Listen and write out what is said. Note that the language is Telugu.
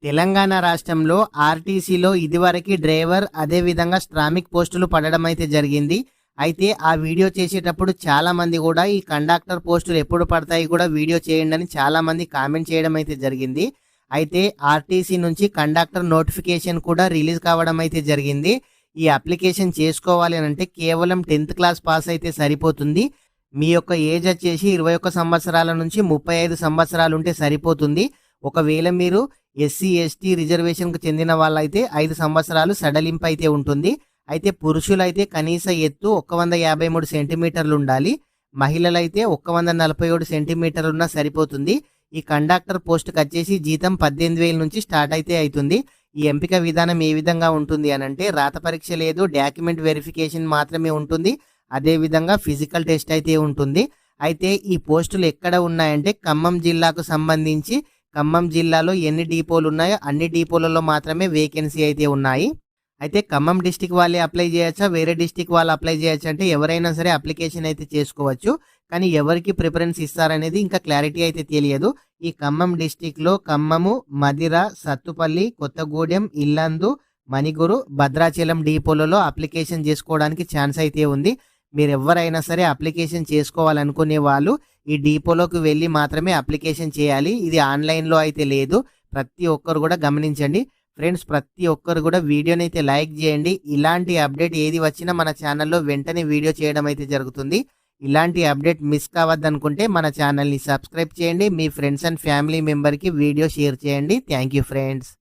తెలంగాణ రాష్ట్రంలో ఆర్టీసీలో ఇదివరకు డ్రైవర్ అదేవిధంగా శ్రామిక్ పోస్టులు పడడం అయితే జరిగింది. అయితే ఆ వీడియో చేసేటప్పుడు చాలామంది కూడా ఈ కండక్టర్ పోస్టులు ఎప్పుడు పడతాయి కూడా వీడియో చేయండి అని చాలామంది కామెంట్ చేయడం అయితే జరిగింది. అయితే ఆర్టీసీ నుంచి కండక్టర్ నోటిఫికేషన్ కూడా రిలీజ్ కావడం అయితే జరిగింది. ఈ అప్లికేషన్ చేసుకోవాలి అని అంటే కేవలం 10th క్లాస్ పాస్ అయితే సరిపోతుంది. మీ యొక్క ఏజ్ వచ్చేసి 21 సంవత్సరాల నుంచి 35 సంవత్సరాలు ఉంటే సరిపోతుంది. ఒకవేళ మీరు ఎస్సీ ఎస్టీ రిజర్వేషన్కు చెందిన వాళ్ళైతే 5 సంవత్సరాలు సడలింపు అయితే ఉంటుంది. అయితే పురుషులైతే కనీస ఎత్తు 153 సెంటీమీటర్లు ఉండాలి. మహిళలైతే 147 సెంటీమీటర్లు ఉన్నా సరిపోతుంది. ఈ కండక్టర్ పోస్ట్కి వచ్చేసి జీతం 18,000 నుంచి స్టార్ట్ అయితే అవుతుంది. ఈ ఎంపిక విధానం ఏ విధంగా ఉంటుంది అని అంటే రాత పరీక్ష లేదు, డాక్యుమెంట్ వెరిఫికేషన్ మాత్రమే ఉంటుంది. అదేవిధంగా ఫిజికల్ టెస్ట్ అయితే ఉంటుంది. అయితే ఈ పోస్టులు ఎక్కడ ఉన్నాయంటే ఖమ్మం జిల్లాకు సంబంధించి ఖమ్మం జిల్లాలో ఎన్ని డిపోలు ఉన్నాయో అన్ని డిపోలలో మాత్రమే వేకెన్సీ అయితే ఉన్నాయి. అయితే ఖమ్మం డిస్టిక్ వాళ్ళే అప్లై చేయొచ్చా, వేరే డిస్టిక్ వాళ్ళు అప్లై చేయొచ్చా అంటే ఎవరైనా సరే అప్లికేషన్ అయితే చేసుకోవచ్చు. కానీ ఎవరికి ప్రిఫరెన్స్ ఇస్తారనేది ఇంకా క్లారిటీ అయితే తెలియదు. ఈ ఖమ్మం డిస్టిక్లో ఖమ్మము, మదిర, సత్తుపల్లి, కొత్తగూడెం, ఇల్లందు, మణిగురు, భద్రాచలం డిపోలలో అప్లికేషన్ చేసుకోవడానికి ఛాన్స్ అయితే ఉంది. మీరు ఎవరైనా సరే అప్లికేషన్ చేసుకోవాలనుకునే వాళ్ళు ఈ డిపోలోకి వెళ్ళి మాత్రమే అప్లికేషన్ చేయాలి. ఇది ఆన్లైన్లో అయితే లేదు. ప్రతి ఒక్కరు కూడా గమనించండి ఫ్రెండ్స్. ప్రతి ఒక్కరు కూడా వీడియోని అయితే లైక్ చేయండి. ఇలాంటి అప్డేట్ ఏది వచ్చినా మన ఛానల్లో వెంటనే వీడియో చేయడం అయితే జరుగుతుంది. ఇలాంటి అప్డేట్ మిస్ కావద్దనుకుంటే మన ఛానల్ని సబ్స్క్రైబ్ చేయండి. మీ ఫ్రెండ్స్ అండ్ ఫ్యామిలీ మెంబర్కి వీడియో షేర్ చేయండి. Thank you friends.